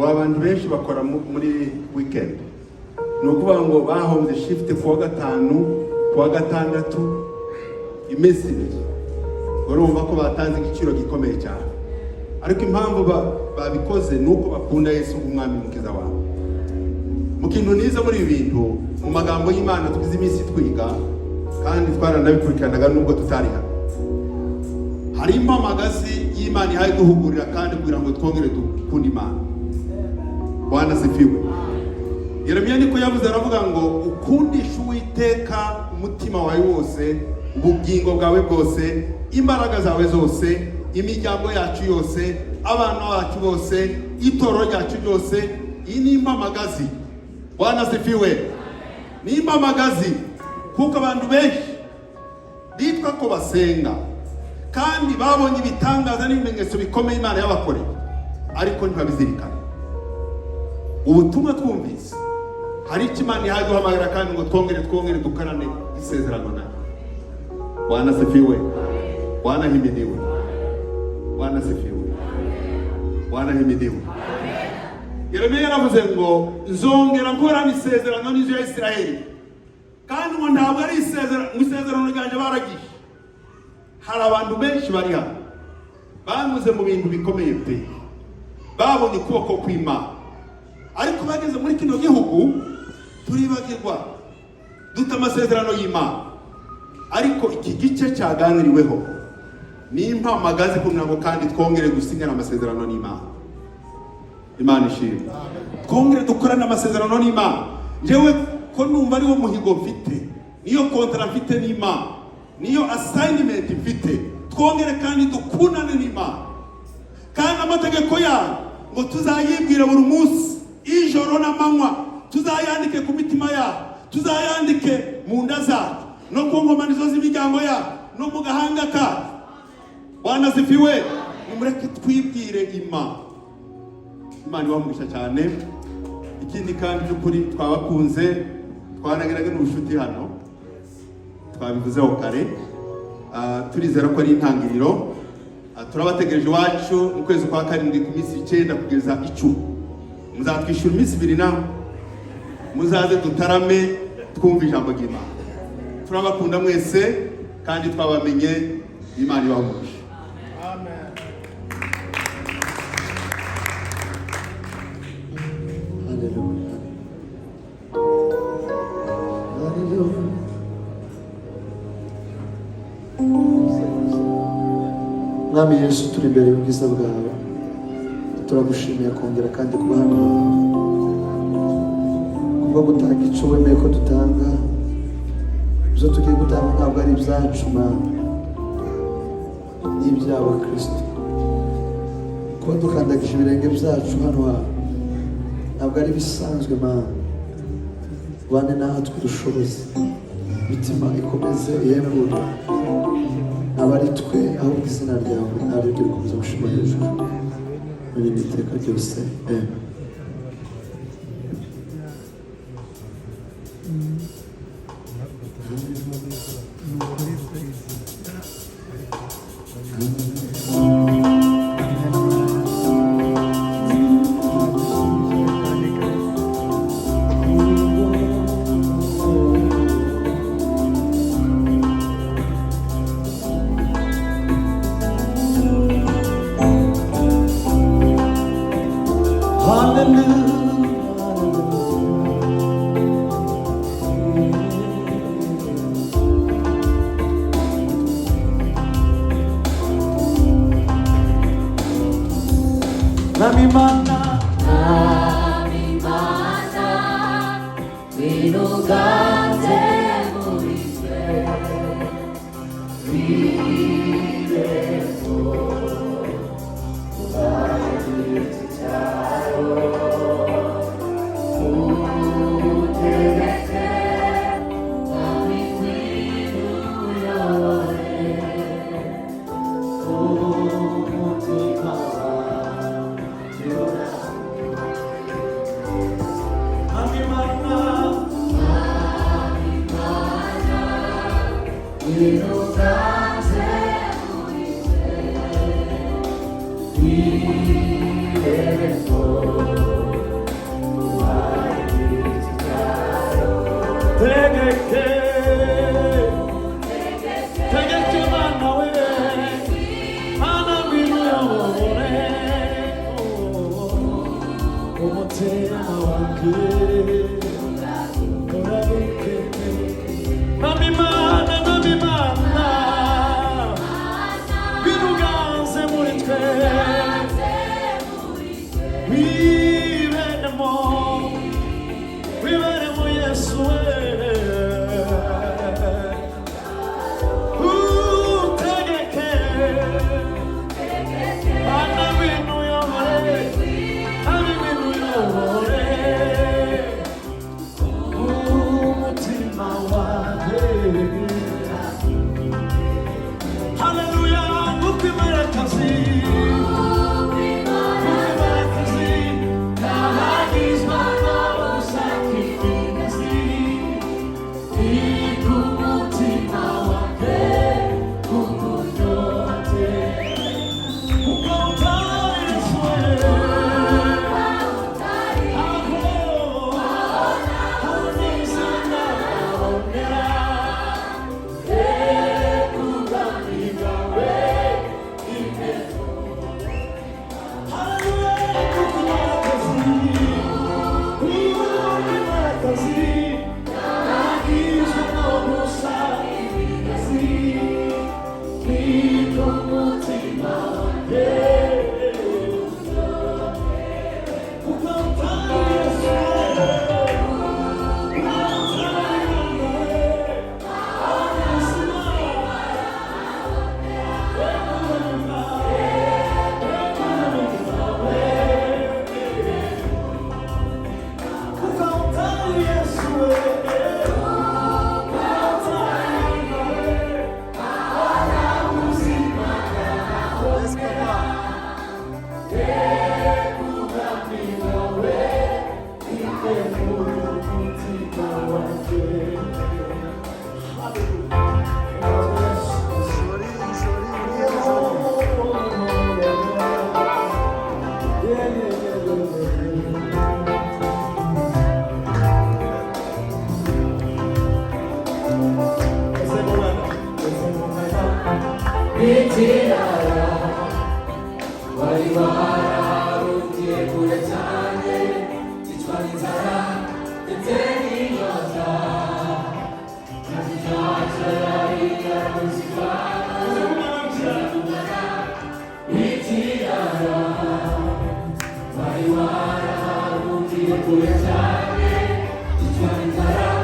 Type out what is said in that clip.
abantu benshi bakora muri weekend, ni ukuvuga ngo bahomze shift kuwa gatanu kuwa gatandatu iminsi ibiri. Urumva ko batanze igiciro gikomeye cyane, ariko impamvu babikoze nuko bakunda Yesu umwami mukiza wabo. Mu kintu niza muri ibi bintu, mu magambo y'Imana tugize iminsi twiga kandi twaranabikurikiranaga nubwo tutari hano, hari impamagazi y'Imana ihaye duhugurira kandi kugira ngo twongere dukunda Imana. Bwana sifiwe. Yeremiya niko yavuze, aravuga ngo ukundisha Uwiteka umutima wawe wose, ubugingo bwawe bwose, imbaraga zawe zose, imiryango yacu yose, abana bacu bose, itoro ryacu ryose. Iyi ni impamagazi. Bwana sifiwe. Ni impamagazi kuko abantu benshi bitwa ko basenga kandi babonye ibitangaza n'ibimenyetso bikomeye Imana yabakoreye, ariko ntibabizirikana. Ubutumwa twumvise, hari icyo Imana yaje guhamagara kandi ngo twongere dukarane isezerano nayo. Bwana sifiwe. Bwana himidiwe. Bwana sifiwe. Bwana himidiwe. Yeremiya yaravuze ngo nzongera nkorana isezerano n'inzu ya Isiraheli, kandi ngo ntabwo ari isezerano ryanjye baragiye. Hari abantu benshi bari hano banyuze mu bintu bikomeye pe, babonye ukuboko kw'Imana, ariko bageze muri kino gihugu turibagirwa duta amasezerano y'Imana. Ariko iki gice cyaganiriweho ni impamagazi kugira ngo kandi twongere dusinyana amasezerano n'Imana. Imana ishimwe. Twongere dukorana amasezerano n'Imana. Jewe ko numva ari wo muhigo mfite, niyo kontra mfite n'Imana, niyo assignment mfite. Twongere kandi dukundane n'Imana, kandi amategeko yayo ngo tuzayibwira buri munsi, ijoro n'amanywa, tuzayandike ku mitima yacu, tuzayandike mu nda zacu, no ku nkomanizo z'imiryango yacu, no mu gahanga kacu. Bwana sifiwe. Nimureke twibwire Imana. Imana ibamugisha cyane. Ikindi kandi by'ukuri twabakunze, twanageraga n'ubushuti hano, twabivuzeho kare. Turizera ko ari intangiriro. Turabategereje iwacu mu kwezi kwa karindwi ku minsi 9 kugeza 10. Muzatwishyura iminsi 2 naho muzaze dutarame twumva ijambo ry'Imana. Turabakunda mwese kandi twabamenye. Imana ibamugisha. Amen. Hallelujah. Hallelujah. Mwami Yesu, turi imbere y'ubwiza bwawe, turagushimiye kongera kandi kuba hano, kubwo gutanga icyo wemeye ko dutanga. Ibyo tugiye gutanga ntabwo ari ibyacu Mana, ni ibyawe Kristo. Kuba dukandagije ibirenge byacu hano hawe ntabwo ari bisanzwe Mana. Bane natwe dushoboze, imitima ikomeze ihembure. Abari twe ahubwo izina ryawe ntabwo rikomeza gushima hejuru muri iri teka ryose. Amen. We umutima wanjye Nami Imana biruganze muri twe wiberemo Yesu utegeke Ana bintu uyobore Ani bintu uyobore umutima wanjye Haleluya ngukw'imarakazi Wari wararukiye kure cyane, itwara inzara